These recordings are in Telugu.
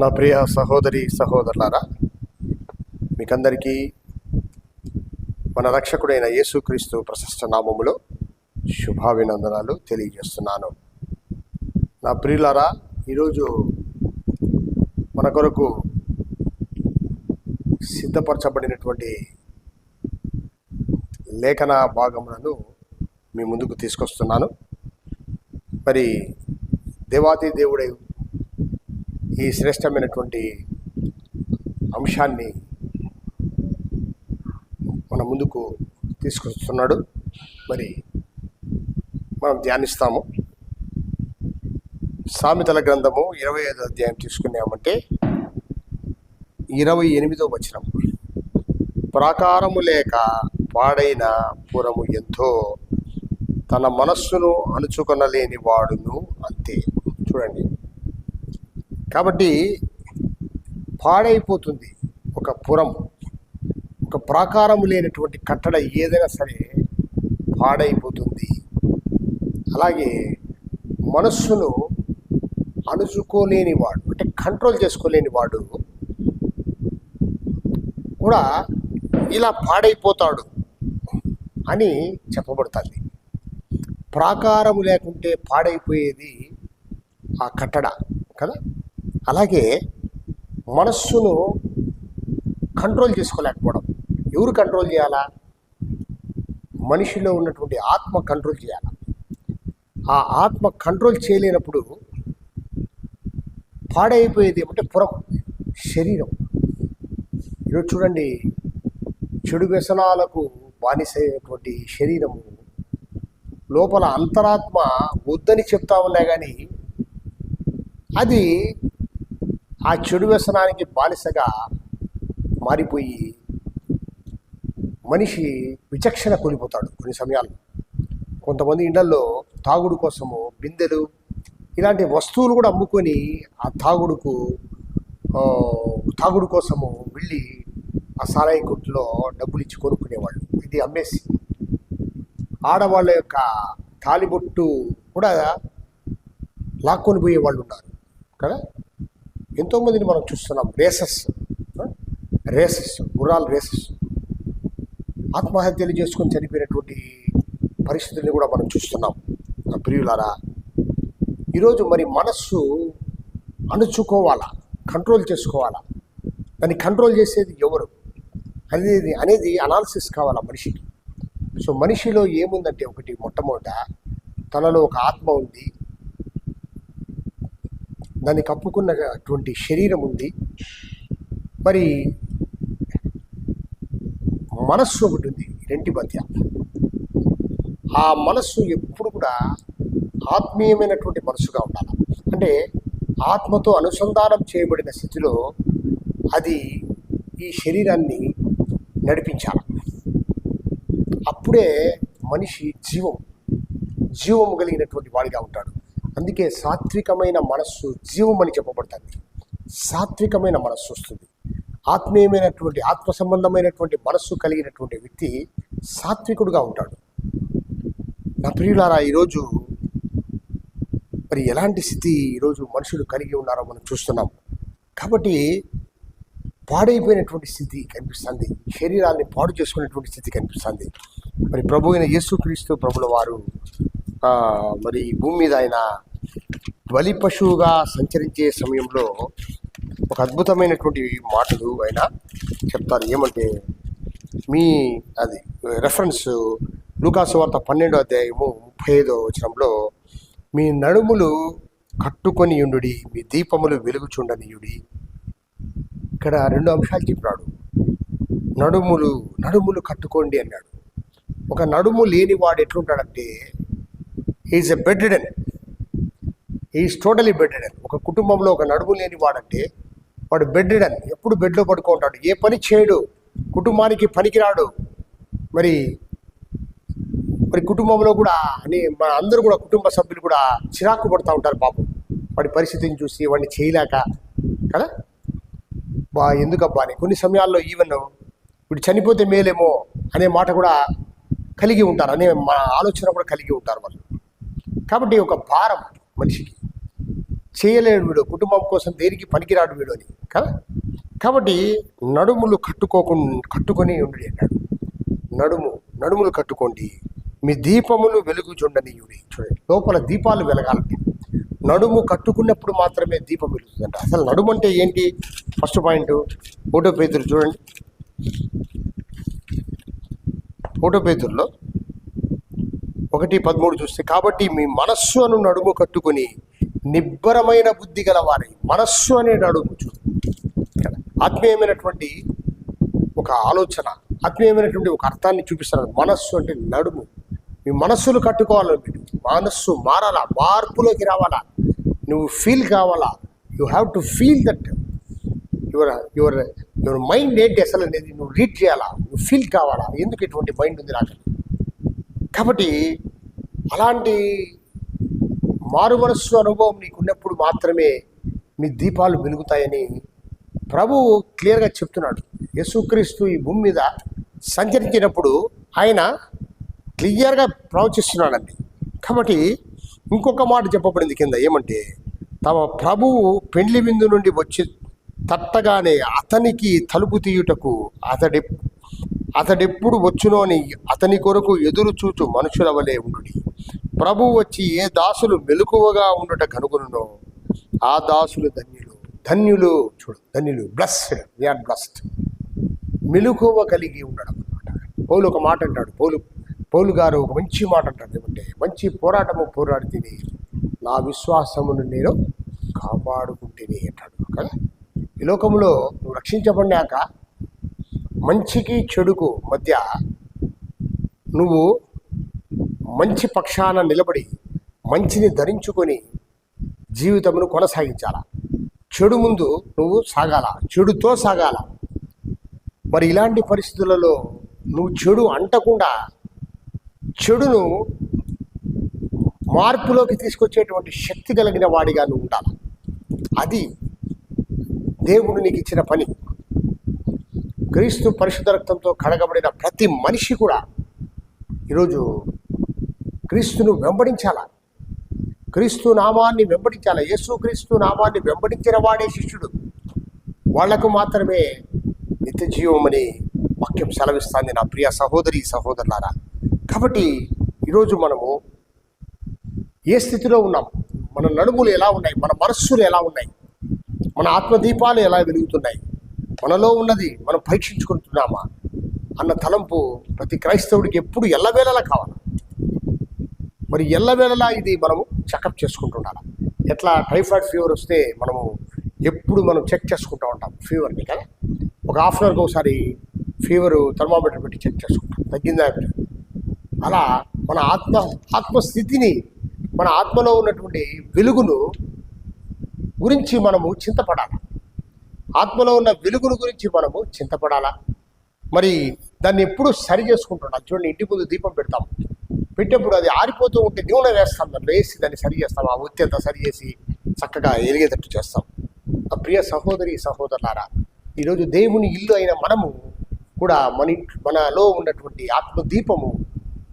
నా ప్రియ సహోదరి సహోదరులారా, మీకందరికీ మన రక్షకుడైన యేసుక్రీస్తు ప్రశస్త నామములో శుభాభినందనాలు తెలియజేస్తున్నాను. నా ప్రియులారా, ఈరోజు మన కొరకు సిద్ధపరచబడినటువంటి లేఖన భాగములను మీ ముందుకు తీసుకొస్తున్నాను. మరి దేవాతి దేవుడై ఈ శ్రేష్టమైనటువంటి అంశాన్ని మన ముందుకు తీసుకొస్తున్నాడు. మరి మనం ధ్యానిస్తాము. సామెతల గ్రంథము 25వ అధ్యాయం తీసుకున్నామంటే 28వ వచనం, ప్రాకారము లేక పాడైన పురము ఎంతో, తన మనస్సును అణుచుకొనలేని వాడును అంతే. చూడండి, కాబట్టి పాడైపోతుంది ఒక పురం, ఒక ప్రాకారము లేనటువంటి కట్టడ ఏదైనా సరే పాడైపోతుంది. అలాగే మనస్సును అణుచుకోలేని వాడు, అంటే కంట్రోల్ చేసుకోలేని వాడు కూడా ఇలా పాడైపోతాడు అని చెప్పబడుతుంది. ప్రాకారము లేకుంటే పాడైపోయేది ఆ కట్టడ కదా. అలాగే మనస్సును కంట్రోల్ చేసుకోలేకపోవడం. ఎవరు కంట్రోల్ చేయాలా? మనిషిలో ఉన్నటువంటి ఆత్మ కంట్రోల్ చేయాలి. ఆ ఆత్మ కంట్రోల్ చేయలేనప్పుడు పాడైపోయేది ఏమంటే పురం, శరీరం. ఈరోజు చూడండి, చెడు వ్యసనాలకు బానిసైనటువంటి శరీరము లోపల అంతరాత్మ వద్దని చెప్తా ఉన్నా కానీ అది ఆ చెడు వ్యసనానికి బానిసగా మారిపోయి మనిషి విచక్షణ కోల్పోతాడు. కొన్ని సమయాల్లో కొంతమంది ఇళ్లలో తాగుడు కోసము బిందెలు ఇలాంటి వస్తువులు కూడా అమ్ముకొని ఆ తాగుడు కోసము వెళ్ళి ఆ సారాయి కొట్టులో డబ్బులు ఇచ్చి కొనుక్కునేవాళ్ళు. ఇది అమ్మేసి ఆడవాళ్ళ యొక్క తాలిబొట్టు కూడా లాక్కొని పోయే వాళ్ళు ఉన్నారు కదా. ఎంతోమందిని మనం చూస్తున్నాం. రేసెస్, గుర్రాల రేసెస్, ఆత్మహత్యలు చేసుకొని చనిపోయినటువంటి పరిస్థితుల్ని కూడా మనం చూస్తున్నాం. నా ప్రియులారా, ఈరోజు మరి మనస్సు అణుచుకోవాలా, కంట్రోల్ చేసుకోవాలా. దాన్ని కంట్రోల్ చేసేది ఎవరు అనేది అనాలిసిస్ కావాలా మనిషికి. సో మనిషిలో ఏముందంటే, ఒకటి మొట్టమొదట తనలో ఒక ఆత్మ ఉంది, దాన్ని కప్పుకున్నటువంటి శరీరం ఉంది, మరి మనస్సు ఒకటి ఉంది. రెంటి మధ్య ఆ మనస్సు ఎప్పుడు కూడా ఆత్మీయమైనటువంటి మనస్సుగా ఉండాలి. అంటే ఆత్మతో అనుసంధానం చేయబడిన స్థితిలో అది ఈ శరీరాన్ని నడిపించాలి. అప్పుడే మనిషి జీవము కలిగినటువంటి వాడిగా ఉంటాడు. అందుకే సాత్వికమైన మనస్సు జీవం అని చెప్పబడుతుంది. సాత్వికమైన మనస్సు వస్తుంది. ఆత్మీయమైనటువంటి ఆత్మ సంబంధమైనటువంటి మనస్సు కలిగినటువంటి వ్యక్తి సాత్వికుడుగా ఉంటాడు. నా ప్రియులారా, ఈరోజు మరి ఎలాంటి స్థితి ఈరోజు మనుషులు కలిగి ఉన్నారో మనం చూస్తున్నాం. కాబట్టి పాడైపోయినటువంటి స్థితి కనిపిస్తుంది, శరీరాన్ని పాడు చేసుకునేటువంటి స్థితి కనిపిస్తుంది. మరి ప్రభు అయిన యేసుక్రీస్తు ప్రభుల వారు మరి భూమి మీద ఆయన బలి పశువుగా సంచరించే సమయంలో ఒక అద్భుతమైనటువంటి మాటలు ఆయన చెప్తారు. ఏమంటే, అది రెఫరెన్స్ లూకాసు వార్త 12వ అధ్యాయము 35వ వచనంలో, మీ నడుములు కట్టుకొని యుండుడి, మీ దీపములు వెలుగుచుండనియుడి. ఇక్కడ 2 అంశాలు చెప్పినాడు. నడుములు కట్టుకోండి అన్నాడు. ఒక నడుము లేని వాడు ఎట్లుంటాడంటే, is a bedridden, is totally bedridden. ఒక కుటుంబంలో ఒక నడుము లేని వాడంటే వాడు బెడ్ రిడెన్, ఎప్పుడు బెడ్లో పడుకుంటాడు, ఏ పని చేయడు, కుటుంబానికి పనికిరాడు. మరి కుటుంబంలో కూడా మన అందరూ కూడా కుటుంబ సభ్యులు కూడా చిరాకు పడుతూ ఉంటారు పాపం, వాడి పరిస్థితిని చూసి వాడిని చేయలేక కదా. ఎందుకబ్బా అని కొన్ని సమయాల్లో ఈవెన్ వీడు చనిపోతే మేలేమో అనే మాట కూడా కలిగి ఉంటారు, అనే ఆలోచన కూడా కలిగి ఉంటారు వాళ్ళు. కాబట్టి ఒక భారం మనిషికి చేయలేడు వీడు, కుటుంబం కోసం దేనికి పనికిరాడు వీడు అని కదా. కాబట్టి నడుములు కట్టుకొని ఉండి అన్నాడు. నడుములు కట్టుకోండి, మీ దీపములు వెలుగుచుండనీయుడి. చూడండి, లోపల దీపాలు వెలగాలంటే నడుము కట్టుకున్నప్పుడు మాత్రమే దీపం వెలుగుతుందంట. అసలు నడుము అంటే ఏంటి? ఫస్ట్ పాయింట్ 1 పేతురు చూడండి. 1 పేతురులో 1:13 చూస్తే, కాబట్టి మీ మనస్సు అను నడుము కట్టుకుని నిబ్బరమైన బుద్ధి గలవారై. మనస్సు అనే నడుము చూడు, ఆత్మీయమైనటువంటి ఒక ఆలోచన, ఆత్మీయమైనటువంటి ఒక అర్థాన్ని చూపిస్తున్నాడు. మనస్సు అంటే నడుము. మీ మనస్సులు కట్టుకోవాలి, మీరు మనస్సు మారాలా, మార్పులోకి రావాలా, నువ్వు ఫీల్ కావాలా. You have to feel that your mind ఏంటి అసలు అనేది నువ్వు రీడ్ చేయాలా, నువ్వు ఫీల్ కావాలా, ఎందుకు ఇటువంటి మైండ్ ఉంది నాకు. కాబట్టి అలాంటి మారు మనస్సు అనుభవం నీకున్నప్పుడు మాత్రమే మీ దీపాలు వెలుగుతాయని ప్రభువు క్లియర్గా చెప్తున్నాడు. యేసుక్రీస్తు ఈ భూమి మీద సంచరించినప్పుడు ఆయన క్లియర్గా ప్రవచిస్తున్నాడండి. కాబట్టి ఇంకొక మాట చెప్పబడింది కింద, ఏమంటే తమ ప్రభువు పెండ్లి విందు నుండి వచ్చి తట్టగానే అతనికి తలుపు తీయుటకు అతడెప్పుడు వచ్చునో అని అతని కొరకు ఎదురు చూచు మనుషుల వలె ఉండుడి. ప్రభువు వచ్చి ఏ దాసులు మెలకువగా ఉండుట కనుగొనునో ఆ దాసులు ధన్యులు. చూడు, ధన్యులు, బ్లస్డ్, వీఆర్ బ్లస్డ్. మెలకువ కలిగి ఉండడం అన్నమాట. పౌలు ఒక మాట అంటాడు, పౌలు గారు ఒక మంచి మాట అంటాడు, ఏమంటే మంచి పోరాటము పోరాడి తిని నా విశ్వాసమును నేను కాపాడుకుంటేనే అంటాడు కదా. ఈ లోకంలో నువ్వు రక్షించబడినాక మంచికి చెడుకు మధ్య నువ్వు మంచి పక్షాన నిలబడి మంచిని ధరించుకొని జీవితమును కొనసాగించాల. చెడు ముందు నువ్వు సాగాల, చెడుతో సాగాల. మరి ఇలాంటి పరిస్థితులలో నువ్వు చెడు అంటకుండా చెడును మార్పులోకి తీసుకొచ్చేటువంటి శక్తి కలిగిన వాడిగా నువ్వు ఉండాలి. అది దేవుడు నీకు ఇచ్చిన పని. క్రీస్తు పరిశుద్ధ రక్తంతో కడగబడిన ప్రతి మనిషి కూడా ఈరోజు క్రీస్తును వెంబడించాలా, క్రీస్తు నామాన్ని వెంబడించాలా. యేసు క్రీస్తు నామాన్ని వెంబడించిన వాడే శిష్యుడు. వాళ్లకు మాత్రమే నిత్య జీవమని వాక్యం సెలవిస్తుంది నా ప్రియ సహోదరి సహోదరులారా. కాబట్టి ఈరోజు మనము ఏ స్థితిలో ఉన్నాం, మన నడుములు ఎలా ఉన్నాయి, మన మనస్సులు ఎలా ఉన్నాయి, మన ఆత్మదీపాలు ఎలా వెలుగుతున్నాయి, మనలో ఉన్నది మనం పరీక్షించుకుంటున్నామా అన్న తలంపు ప్రతి క్రైస్తవుడికి ఎప్పుడు ఎల్లవేళలా కావాలి. మరి ఎల్లవేళలా ఇది మనము చెకప్ చేసుకుంటుండాలి. ఎట్లా టైఫాయిడ్ ఫీవర్ వస్తే మనము ఎప్పుడు మనం చెక్ చేసుకుంటూ ఉంటాం ఫీవర్ని కదా. ఒక హాఫ్ అన్ అవర్కి ఒకసారి ఫీవరు థర్మామీటర్ పెట్టి చెక్ చేసుకుంటాం, తగ్గిందా. అలా మన ఆత్మస్థితిని, మన ఆత్మలో ఉన్నటువంటి వెలుగును గురించి మనము చింతపడాలి. ఆత్మలో ఉన్న వెలుగును గురించి మనము చింతపడాలా. మరి దాన్ని ఎప్పుడు సరి చేసుకుంటున్నాం. చూడండి, ఇంటి ముందు దీపం పెడతాం, పెట్టేప్పుడు అది ఆరిపోతూ ఉంటే నూనె వేస్తాం, దాంట్లో వేసి దాన్ని సరి చేస్తాం. ఆ ఒత్తి అంతా సరి చేసి చక్కగా ఎరిగేటట్టు చేస్తాం. ఆ ప్రియ సహోదరి సహోదరులారా, ఈరోజు దేవుని ఇల్లు అయిన మనము కూడా మనలో ఉన్నటువంటి ఆత్మదీపము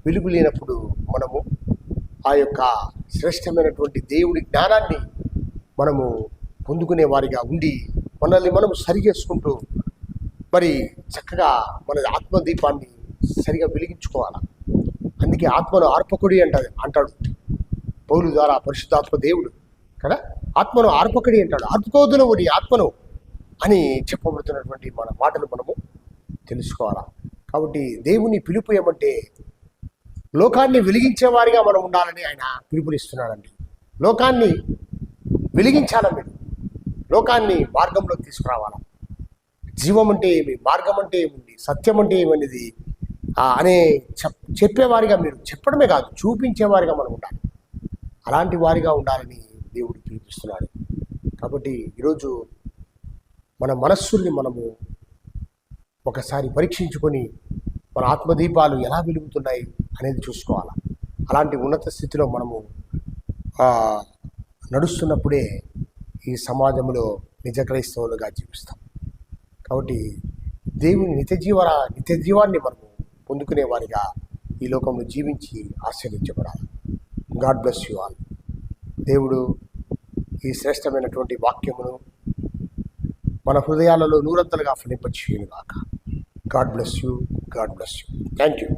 వెలుగు లేనప్పుడు మనము ఆ యొక్క శ్రేష్టమైనటువంటి దేవుడి జ్ఞానాన్ని మనము పొందుకునే వారిగా ఉండి మనల్ని మనం సరి చేసుకుంటూ మరి చక్కగా మన ఆత్మదీపాన్ని సరిగా వెలిగించుకోవాలి. అందుకే ఆత్మను ఆర్పకుడి అంటాడు పౌలు ద్వారా పరిశుద్ధాత్మ దేవుడు కదా. ఆత్మను ఆర్పకుడి అంటాడు, ఆర్పుకోదును నీ ఆత్మను అని చెప్పబడుతున్నటువంటి మన మాటలు మనము తెలుసుకోవాలా. కాబట్టి దేవుని పిలుపు ఏమంటే లోకాన్ని వెలిగించే వారిగా మనం ఉండాలని ఆయన పిలుపునిస్తున్నాడండి. లోకాన్ని వెలిగించాలా, మీరు లోకాన్ని మార్గంలోకి తీసుకురావాలా. జీవం అంటే ఏమి, మార్గం అంటే ఏముంది, సత్యం అంటే ఏమనేది అనే చెప్పేవారిగా, మీరు చెప్పడమే కాదు చూపించేవారిగా మనం ఉండాలి. అలాంటి వారిగా ఉండాలని దేవుడు పిలిపిస్తున్నాడు. కాబట్టి ఈరోజు మన మనస్సుల్ని మనము ఒకసారి పరీక్షించుకొని మన ఆత్మదీపాలు ఎలా వెలుగుతున్నాయి అనేది చూసుకోవాలి. అలాంటి ఉన్నత స్థితిలో మనము నడుస్తున్నప్పుడే ఈ సమాజంలో నిజ క్రైస్తవులుగా జీవిస్తాం. కాబట్టి దేవుని నిత్య జీవాన్ని మనము పొందుకునే వారిగా ఈ లోకంలో జీవించి ఆశీర్వదించబడాలి. God bless you all. దేవుడు ఈ శ్రేష్టమైనటువంటి వాక్యమును మన హృదయాలలో నూరంతలుగా ఫలింపచేయును గాక. God bless you. Thank you.